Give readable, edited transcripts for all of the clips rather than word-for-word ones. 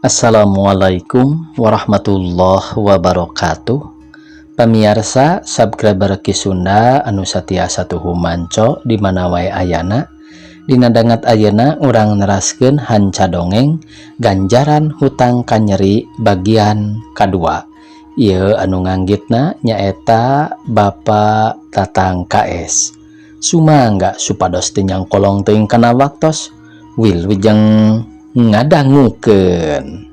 Assalamualaikum warahmatullahi wabarakatuh. Pamirsa subscriber Ki Sunda anu satia satuhu manco di mana wae ayana. Dina dangat ayeuna urang neraskeun hanca dongeng ganjaran hutang kanyeri bagian kadua. Ieu anu nganggitna nyaeta Bapak Tatang KS. Sumangga supados teu nyangkolong teuing kana waktos wilujeng ngadangukeun.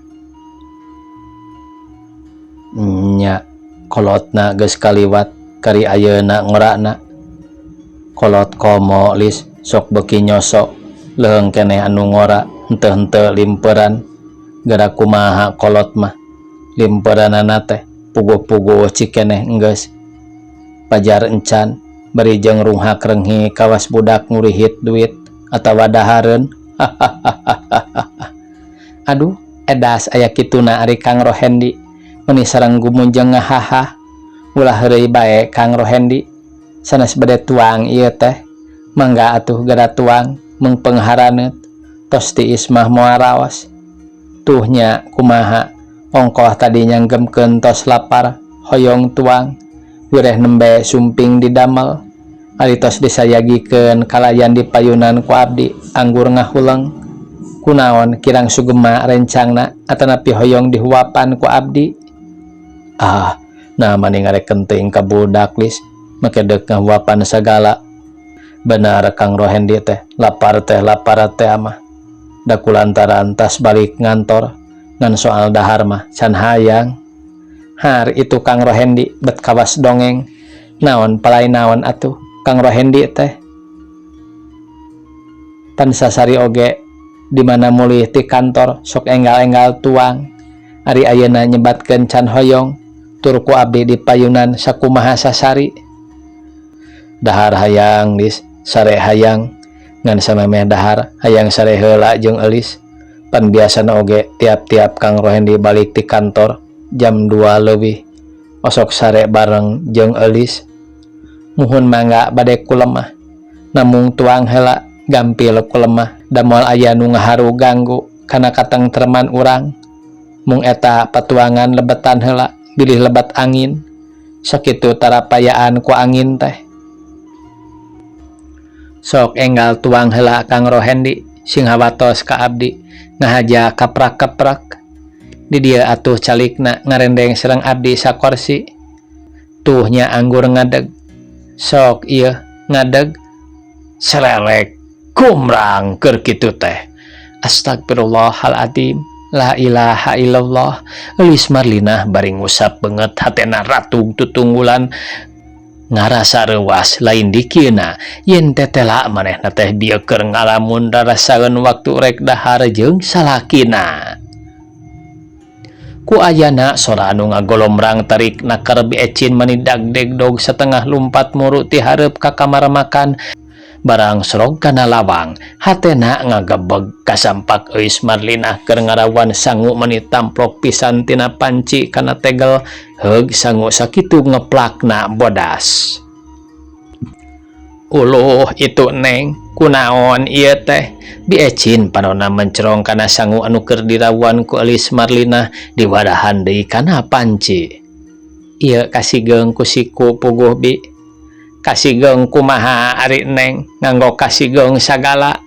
Nya kolotna geus kaliwat kari ayeuna ngorana. Kolot komo lis sok beuki nyosok leung keneh anu ngora henteu-henteu limperan. Gara kumaha kolot mah limperanana teh puguh-puguh cikeneh enggeus. Pajar encan bari jeung runghak renghi kawas budak ngurihit duit atawa dahareun. Aduh, edas aya kituna ari Kang Rohendi. Meuni sareng gumunjeng ngahaha. Ulah heureuy bae Kang Rohendi. Sanes bade tuang ieu teh. Mangga atuh gara tuang meung pengharaneut. Tos tiis mah moal raos. Tuh nya kumaha ongkoh tadi nyanggemkeun tos lapar hoyong tuang. Wireh nembe sumping didamel. Ari tos disayagikeun kalayan dipayunan ku abdi anggur ngahuleng. Kunaon kirang sugema rencangna atanapi hoyong dihuapan ku abdi. Nah mani ngarekeun teuing ka budak lis make deuk ngahuapan sagala. Benar Kang Rohendi teh lapar teh amah. Da kulantaran tas balik ngantor ngan soal dahar mah can hayang. Har itu Kang Rohendi bet kawas dongeng. Naon palai naon atuh Kang Rohendi teh. Tan sasari oge di mana mulih ti kantor sok enggal-enggal tuang. Ari ayeuna nyebatkeun can hoyong tur ku abdi di payunan sakumaha sasari. Dahar hayang lis sare hayang ngan samemeh dahar hayang sare heula jeung eulis. Pan biasana oge tiap-tiap Kang Rohendi balik ti kantor jam 2 leuwih osok sare bareng jeung eulis. Muhun mangga bade kulemah namung tuang heula gampil kulemah da moal aya nu ngaharu ganggu kana katengtreman urang. Mung eta patuangan lebetan heula bilih lebat angin sakitu tarapayaan ku angin teh. Sok enggal tuang heula Kang Rohendi sing hawatos ka abdi ngahaja kaprak-kaprak. Di dieu atuh calikna ngarendeng sareng abdi sakorsi. Tuh nya anggur ngadeg. Sok ieu ngadeg serelek kumrang keur kitu teh. Astagfirullahaladzim. La ilaha illallah. Eulis Marlinah bari ngusap beungeut hatena ratug tutunggulan ngarasa reuas lain dikieuna yen tetela manehna teh bieu keur ngalamun rarasaeun waktu rek dahar jeung salakina. Ku ayana sora anu ngagolomrang tarik nakar beecin mani dagdegdog setengah lumpat muru ti hareup ka kamar makan. Barang serog kana lawang hatena ngagebeg kasampak euis Marlinah keur ngarawan sangu mani tamplok pisan tina panci kana tegel heug sangu sakitu ngeplakna bodas. Uluh itu neng kunaon ieu teh. Biecin panonna mencerong kana sangu anu keur dirawan ku euis Marlinah diwadahan deui kana panci. Ieu kasigeung ku siku puguh bi. Kasigeung kumaha ari neng nganggo kasigeung sagala.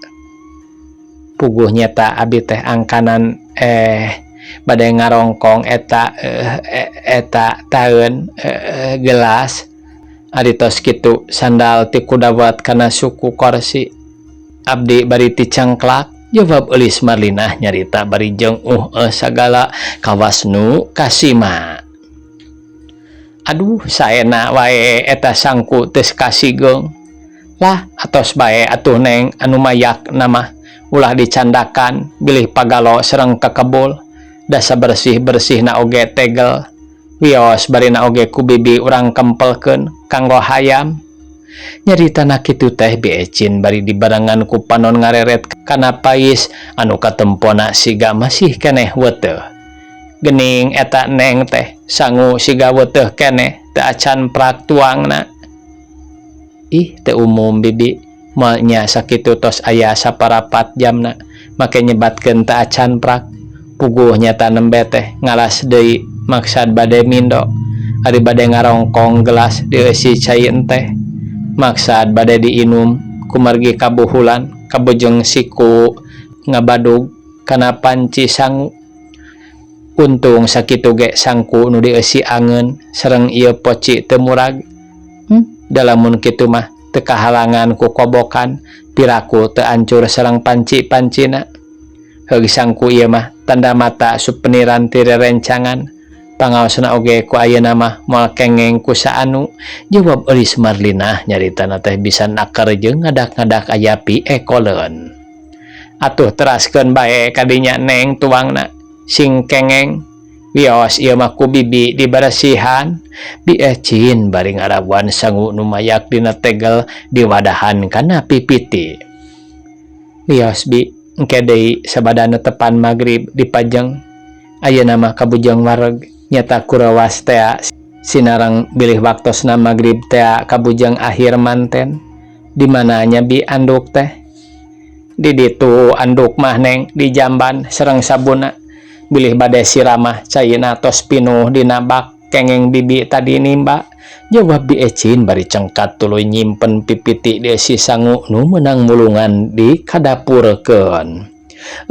Puguh nyata abi teh angkanan bade ngarongkong eta taeun gelas. Ari tos kitu sandal ti kudawat kana suku korsi. Abdi bari ti cangklak jawab euis Marlinah nyarita bari jeung sagala kawas nu kasima. Aduh saena wae eta sangku tes kasigeung. Lah atos bae atuh neng anu mayak nama ulah dicandakan bilih pagalo sareng kakebul. Da sabersih-bersihna oge tegel. Wios barina oge ku bibi urang kempelkeun kanggo hayam. Nyaritana kitu teh beecin bari dibarengan ku panon ngareret kana pais anu katempona siga masih keneh weuteuh. Gening eta neng teh sangu siga weuteuh keneh teu acan prak tuangna. Ih teu umum bibi moal nya sakitu tos aya saparapat jamna make nyebatkeun teu acan prak. puguhnya tanem beteh ngalas deui maksad bade mindo ari bade ngarongkong gelas dieusi cai teh maksad bade diinum kumargi kabuhulan kabujeng siku ngabadug kana panci sangu. Untung sakitu ge sangku nu dieusi angeun sareng ieu poci teu murag. Dalamun kitu mah teu kahalangan ku kobokan piraku teu ancur sareng panci-pancina. Heug sangku ieu mah tanda mata supeniran ti rerencangan. Pangaosna oge ku ayeuna mah moal kengeng ku saanu. Jawab Eulis Marlinah nyaritana teh bisa nakar jeung ngadak-ngadak aya pi ekoleun. Atuh teraskeun bae kadinya Neng tuangna. Sing kengeng wios ieu mah ku bibi dibarasihan bi ecin bari ngarabuan sangu nu mayak dina tegel diwadahan kana pipiti. Wios bi engke deui sabada netepan magrib dipajeng ayeuna mah kabujeng wareg nyata kurawas tea sinareng bilih waktosna magrib tea kabujeng akhir manten di mana nya bi anduk teh di ditu anduk mah Neng di jamban sareng sabuna bilih bade siramah caina tos pinuh dina bak kengeng bibi tadi nimba. Jawab bi ecin bari cengkat tuluy nyimpen pipiti di si sangu nu meunang mulungan di kadapurkeun.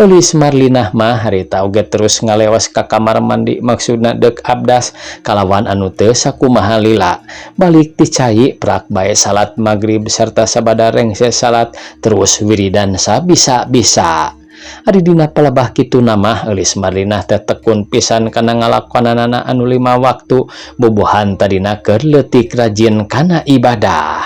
Eulis Marlinah mah harita oge terus ngalewas ka kamar mandi maksudna deuk abdas kalawan anu teu sakumaha lila. Balik ti cai prak bae salat magrib sarta sabada rengse salat terus wiridan sabisa-bisa. Ari dina palebah kitu namah Eulis Marlinah teh tekun pisan kana ngalakonanana anu 5 waktu bubuhan tadina keur leutik rajin kana ibadah.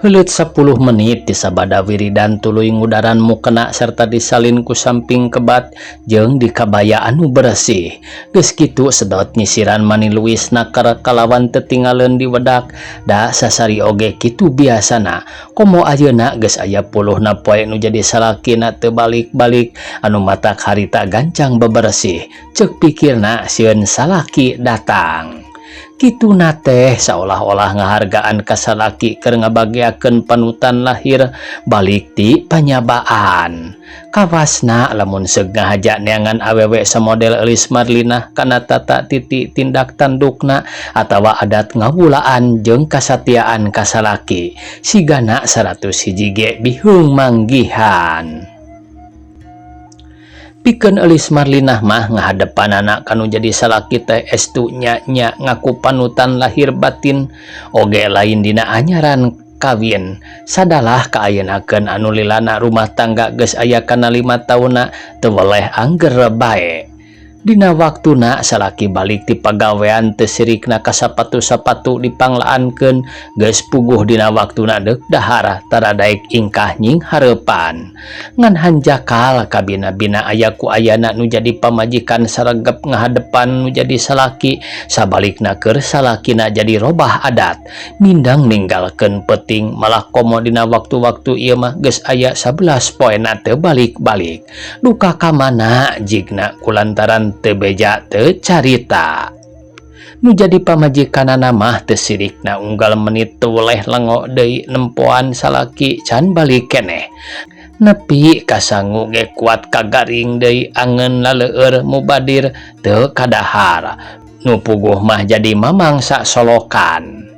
Heuleut 10 menit di sabada wiridan tuluy ngudaran mukena serta disalin ku samping kebat jeung dikabaya anu bersih. Geus kitu sedot nyisiran mani Luis nakar kalawan teu tingaleun di wedak da sasari oge kitu biasana. Komo ayeuna geus aya 10 poe nu jadi salakina teu balik-balik anu matak harita gancang bebersih. Ceuk pikirna sieun salaki datang. Kitu teh seolah-olah ngahargaan ka salaki keur ngabagiakeun panutan lahir balik ti panyabaan. Kawasna lamun seug ngahaja neangan awewe samodel Eulis Marlinah kana tata titi tindak tandukna atawa adat ngawulaan jeung kasatiaan ka salaki sigana 101 ge bihung manggihan. Pikeun Eulis Marlinah mah ngahadepan anak kanu jadi salaki teh estu nya ngaku panutan lahir batin oge lain dina anyaran kawin sadalah kaayenakeun anu lilana rumah tangga geus aya kana 5 taunna teu weleh angger bae. Dina waktuna salaki balik ti pagawean teu sirikna ka sapatu-sapatu dipanglaankeun geus puguh dina waktuna deuk dahar tara daek ingkah nying hareupan. Ngan hanjakal kabina-bina aya ku ayana nu jadi pamajikan saregep ngahadepan nu jadi salaki sabalikna keur salakina jadi robah adat mindang ninggalkeun peuting malah komo dina waktu-waktu ieu mah geus aya 11 poena teu balik-balik. Duka ka mana jigna kulantaran teu beja teu carita. Nu jadi pamajikanana mah teu sirikna unggal menit teu weleh lengo deui nempoan salaki can balik keneh. Nepi ka sangu ge kuat kagaring deui angeun laleueur mubadir teu kadahar. Nu puguh mah jadi mamangsa solokan.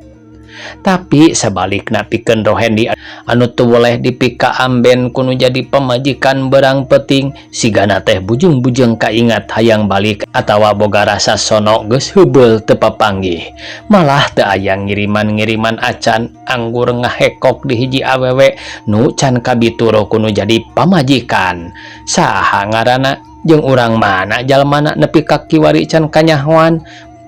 Tapi sebalikna pikeun Rohendi anu teu weleh dipika amben kudu jadi pamajikan berang peting sigana teh bujung-bujung kaingat hayang balik atawa boga rasa sono geus heubeul teu papanggih. Malah teu aya ngiriman-ngiriman acan anggur ngahekok di hiji awewe nu can kabituro kudu jadi pamajikan. Saha ngaranna jeung urang mana jalmana nepi ka kiwari can kanyahoan.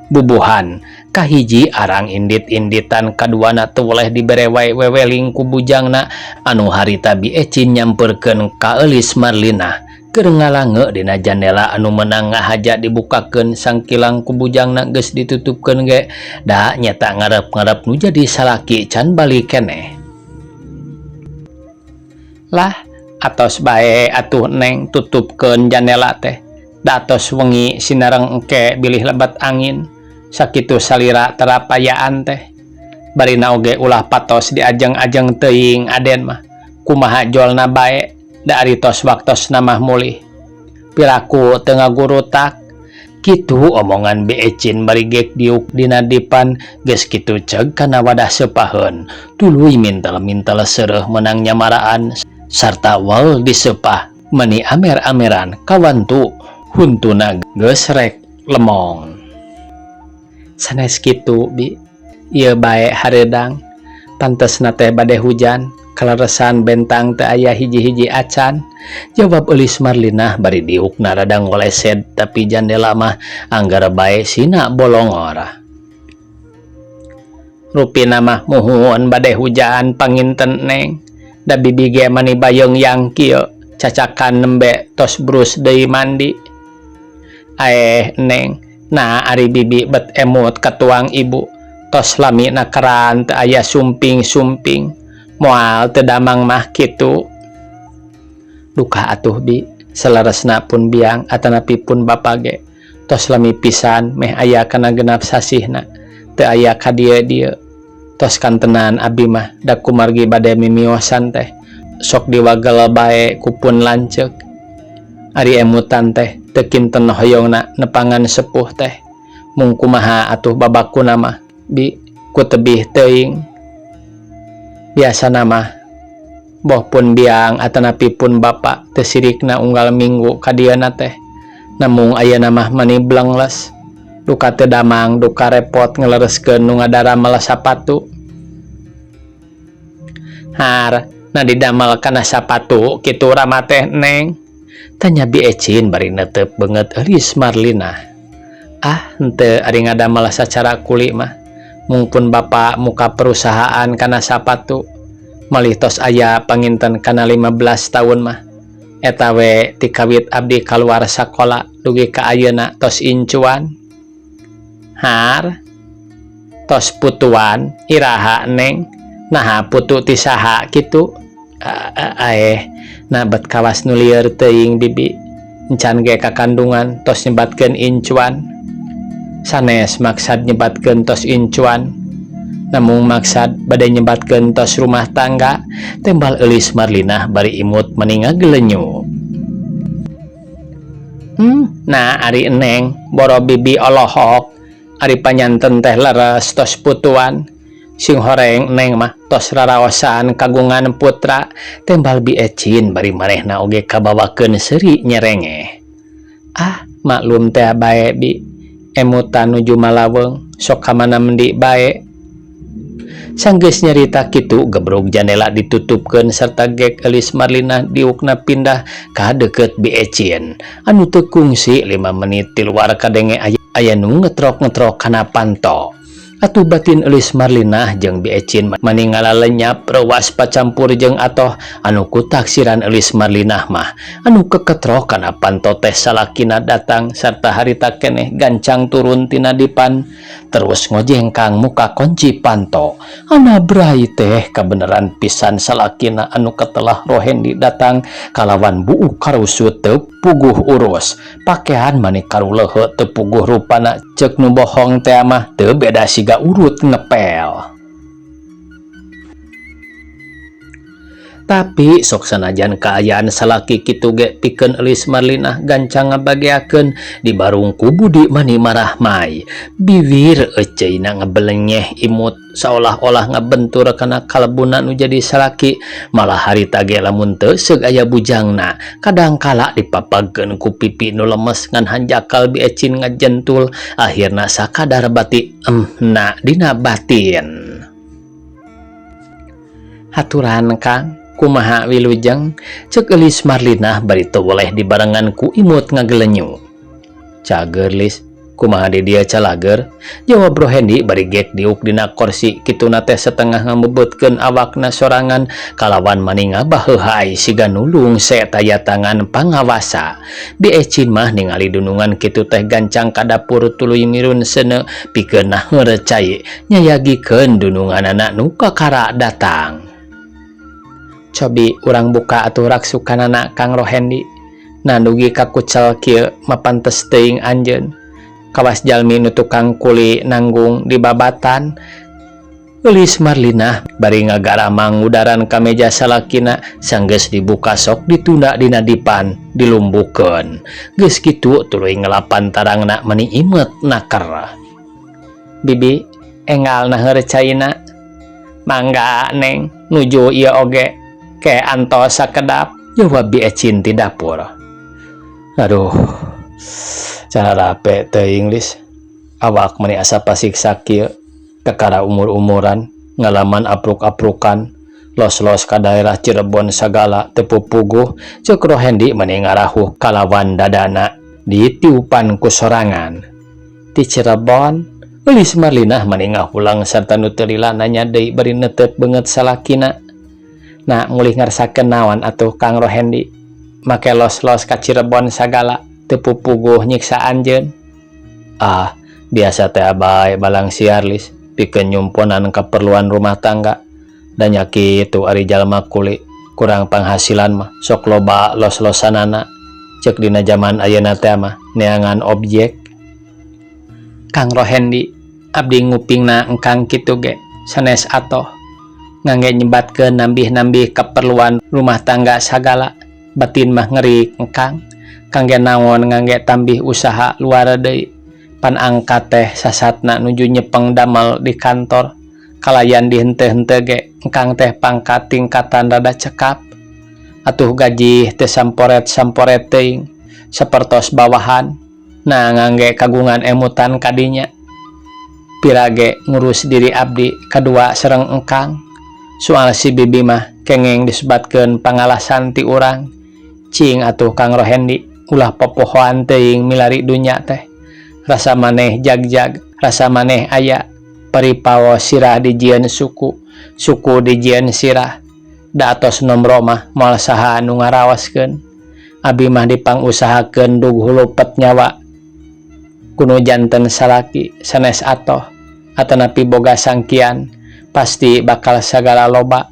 Bubuhan kahiji arang indit-inditan kaduana teu weleh dibere wae weweling ku bujangna anu harita bi ecin nyamperkeun ka Eulis Marlinah keur ngalange dina jandela anu meunang ngahaja dibukakeun sangkilang ku bujangna geus ditutupkeun ge da nyata ngarep-ngarep nu jadi salaki can balik keneh. Lah atos bae atuh Neng tutupkeun jandela teh da tos wengi sinareng engke bilih lebat angin. Sakitu salira terapayaan teh barina oge ulah patos di ajeng-ajeng teuing aden mah kumaha jolna bae dari tos waktos namah mulih. Piraku tengah guru tak kitu omongan Beecin bari gek diuk dina dipan geus kitu ceg kana wadah sepaheun tuluy mintel-mintel seureuf menang nyamaraan sarta wal disepah meni amer-ameran kawantu huntuna geus rek lemong. Sanes kitu Bi, ieu bae hareudang pantesna teh bade hujan kaleresan bentang teu aya hiji-hiji acan. Jawab Eulis Marlinah bari diukna rada ngolesed tapi jandela mah anggara bae sina bolongor. Rupina mah muhun bade hujan panginten Neng. Da bibi ge mani bayeng yang kieu cacakan nembe tos brus deui mandi. Neng, nah ari bibi bet emut katuang ibu tos lami na keran teu aya sumping-sumping moal teu damang mah kitu. Duka atuh Bi, seleresna pun biang atanapi pun bapa ge tos lami pisan meh aya kana genap sasihna teu aya ka dieu-dieu. Tos kantenan abi mah da kumargi bade mimiosan teh sok diwagel bae ku pun lanceuk. Ari emutan teh teu kinten hoyongna nepangan sepuh teh mung kumaha atuh babakuna mah Bi ku tebih teuing. Biasana mah boh pun biang atanapi pun bapa teu sirikna unggal minggu ka diana teh namung ayeuna mah mani blengles duka teu damang duka repot ngelereskeun nu ngadaramel sapatu. Har na didamel kana sapatu kitu rama teh Neng, tanya Beecin bari neuteup beungeut Eulis Marlinah. Henteu ari ngadamel sacara kuli mah mung pun bapa muka perusahaan kana sapatu malih tos aya panginten kana 15 tahun mah eta we ti kawit abdi kaluar sakola dugi ka ayeuna tos incuan. Har tos putuan iraha Neng, naha putu ti saha kitu? Na bet kawas nu lieur teuing bibi encan ge kakandungan tos nyebatkeun incuan. Sanes maksad nyebatkeun tos incuan namung maksad bade nyebatkeun tos rumah tangga, tembal Eulis Marlinah bari imut meni ngagelenyu. Nah ari Neng boro bibi olohok ari panyanten teh leres tos putuan sing horeng Neng mah tos raraosan kagungan putra, tembal Beecin bari manehna oge kabawakeun seuri nyerenge. Maklum teh bae Bi, emutan nuju Malaweng sok ka mana mendi bae. Sanggeus nyarita kitu gebrog jandela ditutupkeun sarta gek Eulis Marlinah diukna pindah ka deukeut Beecin anu teu kungsi 5 menit ti luar kadenge aya nu ngetrok-ngetrok kana panto. Atuh batin Eulis Marlinah jeung Beecin mani ngalalenyap rewas pacampur jeung atoh anu ku taksiran Eulis Marlinah mah anu keketrok kana panto teh salakina datang sarta harita keneh gancang turun tina dipan terus ngojengkang muka kunci panto. Ana brai teh kabeneran pisan salakina anu katelah Rohendi datang kalawan buuk karusut teu puguh urus pakean mani karuleuheut teu puguh rupana ceuk nu bohong teh mah teu beda siga urut ngepel. Tapi sok sanajan kaayaan salaki kitu ge pikeun Eulis Marlinah gancang ngabageakeun di barung ku Budi mani marah mai. Bibir eceina ngabelenyeh imut saolah-olah ngabentur kana kalebuna nu jadi salaki, malah harita ge lamun teu seug aya bujangna kadang kala dipapagkeun ku pipi nu lemes ngan hanjakal Beecin ngajentul akhirna sakadar bati na dina batin. Haturan Kang, kumaha wilujeng, ceuk Eulis Marlinah bari teu boleh dibarengan ku imut ngagelenyu. Cager Lis, kumaha di dia calager? Jawab Rohendi bari gek diuk dina kursi kituna teh setengah ngamebutkeun awakna sorangan kalawan mani ngabaheuhai siga nulung saetaya tangan pangawasa. Beecin mah ningali dunungan kitu teh gancang ka dapur tuluy mirun seuneu pikeun heureut cai nyayagikeun dununganna nu kakara datang. Cobi urang buka atuh raksukanana Kang Rohendi. Nadugi ka kucel kieu mapantes teuing anjeun. Kawas jalmi nu tukang kuli nanggung di babatan Eulis Marlina bari ngagaramang udaran ka meja salakina sanggeus dibuka sok ditunda dina dipan dilumbukeun. Geus kitu tuluy ngelapan tarangna meni imet nakar. Bibi enggal na heurecaina. Mangga neng nuju ieu oge ke antos sakedap, jawab Bi Ecin ti dapur. Aduh, cara rape teuing Lis. Awak meni asa pasiksa kieu. Kakara umur-umuran, ngalaman apruk-aprukan, los-los ka daerah Cirebon sagala tepu puguh, cek Rohendi meni ngarahuh kalawan dadana di tiupan ku sorangan. Ti Cirebon, Eulis Marlina meni ngahulang sarta nu teu nanya deui bari neuteut beungeut salakina. Na ngulih ngarsakeun naon atuh Kang Rohendi? Make los-los ka Cirebon sagala tepu puguh nyiksa anjeun. Ah, biasa teh bae balang siar Lis. Pikeun nyumponan keperluan rumah tangga dan kitu ari jalma kuli kurang penghasilan mah sok loba los-losanana cek dina zaman ayeuna teh mah neangan objek. Kang Rohendi abdi ngupingna engkang kitu ge sanes atoh ngangge nyebatkeun nambih-nambih keperluan rumah tangga sagala batin mah ngeri engkang kangge naon ngangge tambih usaha luar deui. Pan angkat teh sasatna nuju nyepeng damel di kantor kalayan di henteu-henteu ge engkang teh pangkat tingkatan rada cekap atuh gaji teu samporet-samporet teuing sapertos bawahan nah ngangge kagungan emutan kadinya pirage ngurus diri abdi kadua sareng engkang soal si bibi mah kengeng disebatkeun pangalasan ti urang cing atuh Kang Rohendi ulah popohoan teuing milari dunya teh. Rasa maneh jag-jag, rasa maneh aya, paripawo sirah dijieun suku, suku dijieun sirah, da atos nomro mah moal saha anu ngarawaskeun, abi mah dipangusahakeun dug hulupet nyawa, kuno janten salaki, sanes atoh, atanapi boga sangkian, pasti bakal sagala loba,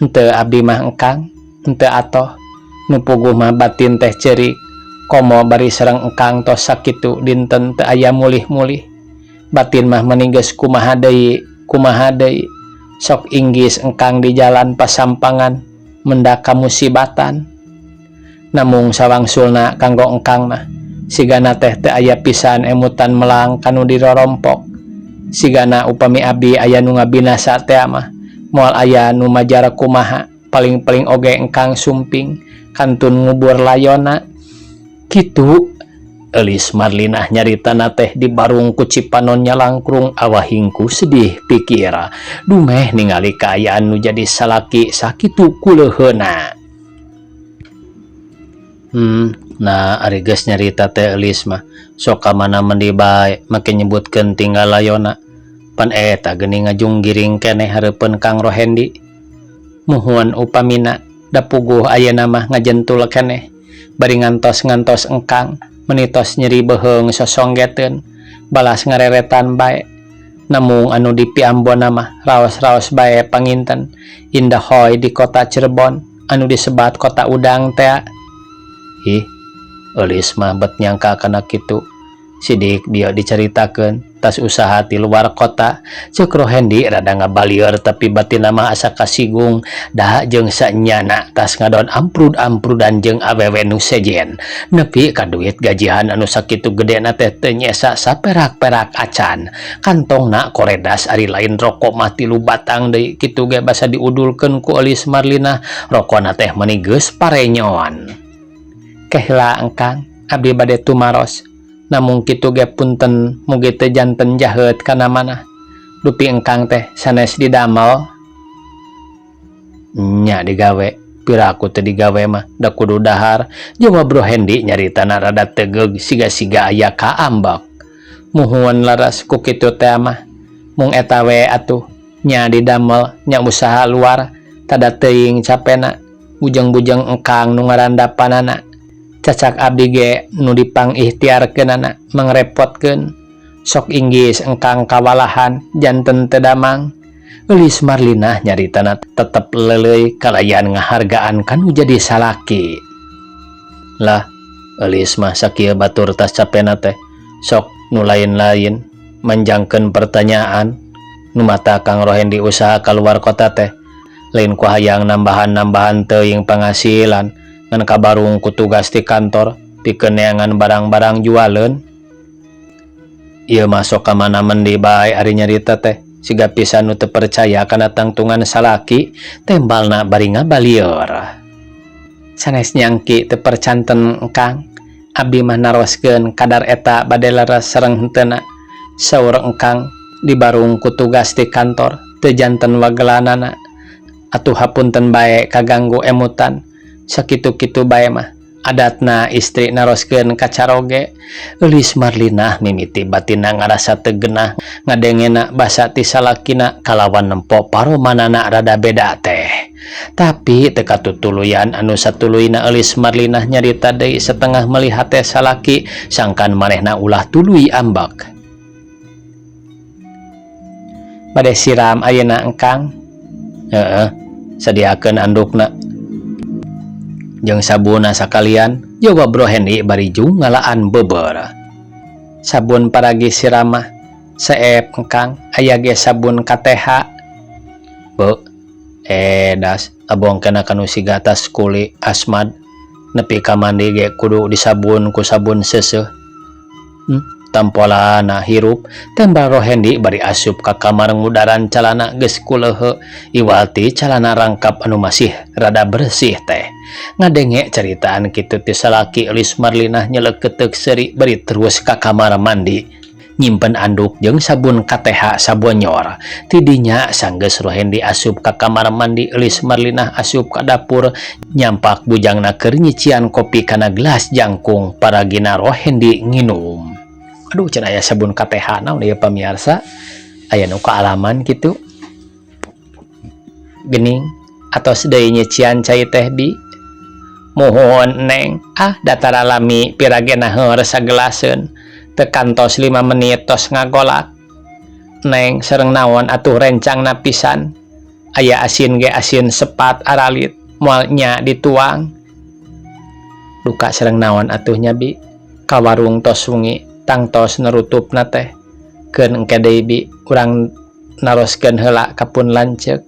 henteu abdi mah engkang, henteu atoh, nu puguh mah batin teh ceurik, komo bari sareng engkang tos sakitu dinten teu aya mulih-mulih batin mah meni geus kumaha deui sok inggis engkang di jalan pasampangan mendak kamusibatan namung sawangsulna kanggo engkang mah sigana teh teu aya pisan emutan melang kanu dirorompok sigana upami abdi aya nu ngabinasa teh mah moal aya nu majar kumaha paling-paling oge engkang sumping kantun ngubur layona. Kitu Eulis Marlina nyaritana teh di barung ku Cipanon nyalangkrung awahingku sedih pikira dumeh ningali kaayaan nu jadi salaki sakitu kuleuheuna. Nah ari geus nyarita teh Eulis mah sok ka mana mendi bae make nyebutkeun tinggal layona pan eta geuning ngajung giring keneh hareupeun Kang Rohendi muhun upamina da puguh ayeuna mah ngajentul keneh bari ngantos-ngantos engkang menitos nyeri beheung sosonggeteun balas ngareretan bae namung anu dipiambona mah raos-raos bae panginten indah hoy di kota Cirebon anu disebat kota udang teh. Ih Eulis mah bet nyangka kana kitu sidik dia diceritakeun tas usaha ti luar kota ceuk Rohendi rada ngabalieur tapi batinna mah asa kasigung da jeung sanyana tas ngadon amprud-amprudan jeung awewe nu sejen nepi ka duit gajihan anu sakitu gedena teh teu nyesa saperak-perak acan kantongna koredas ari lain rokok mah 3 batang deui kitu ge basa diudulkeun ku Eulis Marlina rokona teh meuni geus parenyon. Kehela engkang abdi bade tumaros namung kitu ge punten mugi teu janten jaheut kana manah dupi engkang teh sanes didamel nya digawe piraku teu digawe mah da kudu dahar jawab Rohendi nyaritana rada tegeug siga-siga aya ka ambak muhun laras ku kitu teh mah mung eta we atuh nya didamel nya usaha luar tada teuing capena bujang-bujang engkang nu ngarandapanana cacak abdi ge nu dipang ikhtiarkeunana mangrepotkeun sok inggis engkang kawalahan janten teu damang. Eulis Marlina nyaritana tetep leuleuy kalayan ngahargaan kanu jadi salaki. Lah Eulis mah sakieu batur tas capena teh sok nu lain-lain manjangkeun pertanyaan numata Kang Rohendi usaha keluar kota teh lain ku hayang nambahan teuing penghasilan ngan kabarung ku tugas di kantor pikeun neangan barang-barang jualan. Ieu masuk ka mana mendi bae ari nyarita teh siga pisan nu teu percaya kana tangtungan salaki tembalna bari ngabalieur. Sanes nyangki teu percanten Kang, abdi mah naroskeun kadar eta bade leres sareng henteu saur engkang di barung ku tugas di kantor teu janten wagelanana. Atuh hapunten bae kaganggu emutan, sakitu-kitu bae mah adatna istri naroskeun ka caroge. Eulis Marlina mimiti batina ngarasa teu geunah ngadengena basa ti salakina kalawan nempo paromanana rada beda teh. Tapi teu katutuluyan anu satuluyna Eulis Marlina nyarita deui setengah melihat teh salaki sangkan manehna ulah tuluy ambak. Bade siram ayeuna engkang? Heeh, sadiakeun andukna. Jeung sabunna sakalian, jawab Bro Hendi bari jung ngalaan beubeur. Sabun paragi siramah, seep engkang, aya ge sabun KTH. Beu, das, abongkeun kanu siga tas kuli asmad, nepi ka mandi ge kudu disabun ku sabun seuseuh. Tampolana hirup tembal Rohendi bari asup ka kamar ngudaran calana geus kuleuheu iwalti calana rangkap anu masih rada bersih teh. Ngadenge ceritaan kitu ti salaki Eulis Marlina nyeleuketeuk seuri bari terus ka kamar mandi nyimpen anduk jeung sabun KTH sabonyor. Tidinya sanggeus Rohendi asup ka kamar mandi, Eulis Marlina asup ka dapur nyampak bujangna keur nyician kopi kana gelas jangkung paragina Rohendi nginum. Aduh, cenah aya sabun KTH naon ieu pamirsa, aya nu kaalaman kitu. Gening atos deui nyician cai teh Bi. Mohon Neng, datar alami piragena heur sagelaseun. Teu kantos 5 menit tos ngagolak. Neng sareng naon atuh rencangna pisan. Aya asin ge asin sepat aralit moal nya dituang. Duka sareng naon atuh nya Bi. Ka warung tos wengi tangtos nerutupna teh. Keun engke deui Bi, urang naroskeun heula ka pun lanceuk.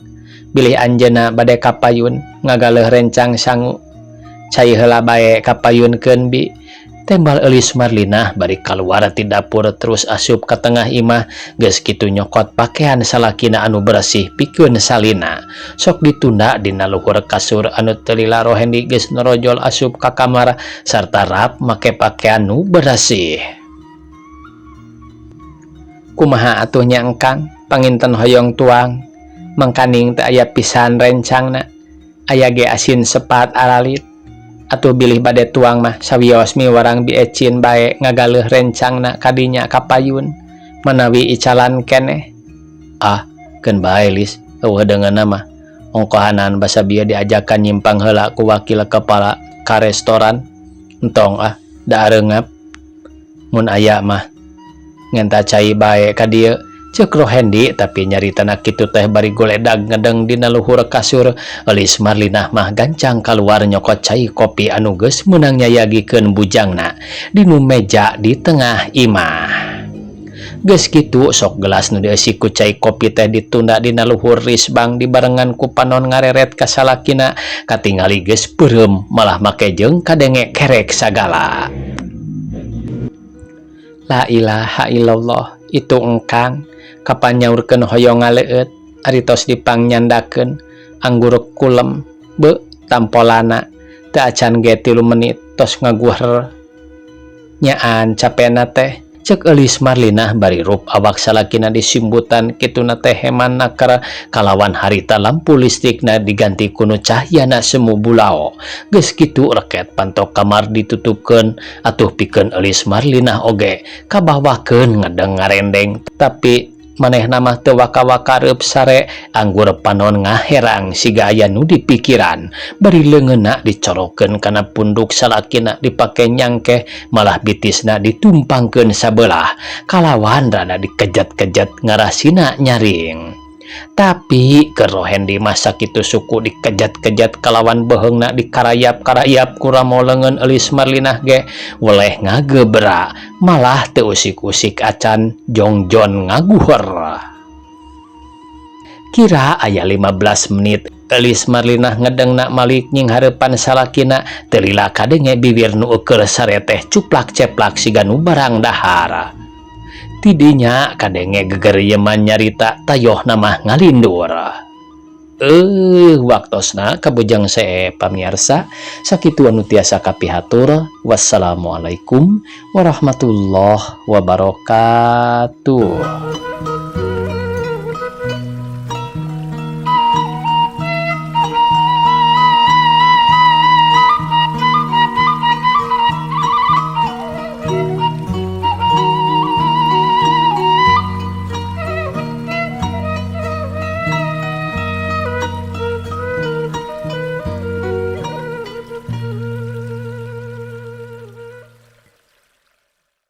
Bilih anjeunna bade kapayun ngagaleuh rencang sangu. Cai heula bae kapayunkeun Bi. Tembal Eulis Marlina bari kaluar ti dapur terus asup ka tengah imah geus kitu nyokot pakaian salakina anu bersih pikeun salina. Sok ditunda dina luhur kasur anu teu lila Rohendi geus norojol asup ka kamar sarta rap make pakaian nu bersih. Kumaha atuh nya engkang panginten hoyong tuang mangkaning teu aya pisan rencangna. Aya ge asin sepat aralit. Atuh bilih bade tuang mah sawios miwarang biecin bae ngagaleuh rencangna kadinya kapayun menawi icalan keneh. Keun bae Lis, eueuh deungeunna mah ongkohanan basa bieu diajakan nyimpang heula ku wakil kepala ka restoran. Entong da areungap. Mun aya mah ngenta cai bae ka dieu ceuk Rohendi, tapi nyaritana kitu teh bari goledag ngedeng dina luhur kasur. Eulis Marlina mah gancang kaluar nyokot cai kopi anu geus meunang nyayagikeun bujangna dinu meja di tengah imah. Geus kitu sok gelas nu dieusi ku cai kopi teh ditunda dina luhur risbang dibarengan ku panon ngareret ka salakina katingali geus beureum malah make jeung kadenge kerek sagala. La ilaha illallah, itu engkang kapan nyaurkeun hoyong ngaleueut ari tos dipangnyandakeun anggur kulem beu tampolana teu acan ge 3 menit tos ngaguher nyaan capena teh ceuk Eulis Marlina bari rup awak salakina disimbutan kituna teh heman nakar kalawan harita lampu listrikna diganti kuno cahyana semu bulao. Geus kitu reket pantok kamar ditutupkeun atuh pikeun Eulis Marlina oge kabahwakeun ngedeng ngarendeng tapi manehna mah teu waka-waka reup sare anggur panon ngaherang siga aya nu dipikiran. Bari leungeunna dicorokeun kana punduk salakina dipake nyangkeh malah bitisna ditumpangkeun sabelah kalawan rada dikejet-kejet ngarasina nyaring. Tapi ke Rohendi masa kitu suku dikejet-kejet kalawan beheungna dikarayap-karayap ku ramo leungeun Eulis Marlina ge weleh ngagebra malah teu usik-usik acan jongjon ngaguher. Kira aya 15 menit Elis Marlinah ngedengna Malik nying harepan salakina telila kadenge bibir nu eukeul sareteh cuplak-ceplak siga nu barang dahara. Tidinya kadenge gegeryeman nyarita tayohna mah ngalindur. Waktosna kabujang see pamirsa sakitu anu tiasa kapihatur. Wassalamualaikum warahmatullahi wabarakatuh.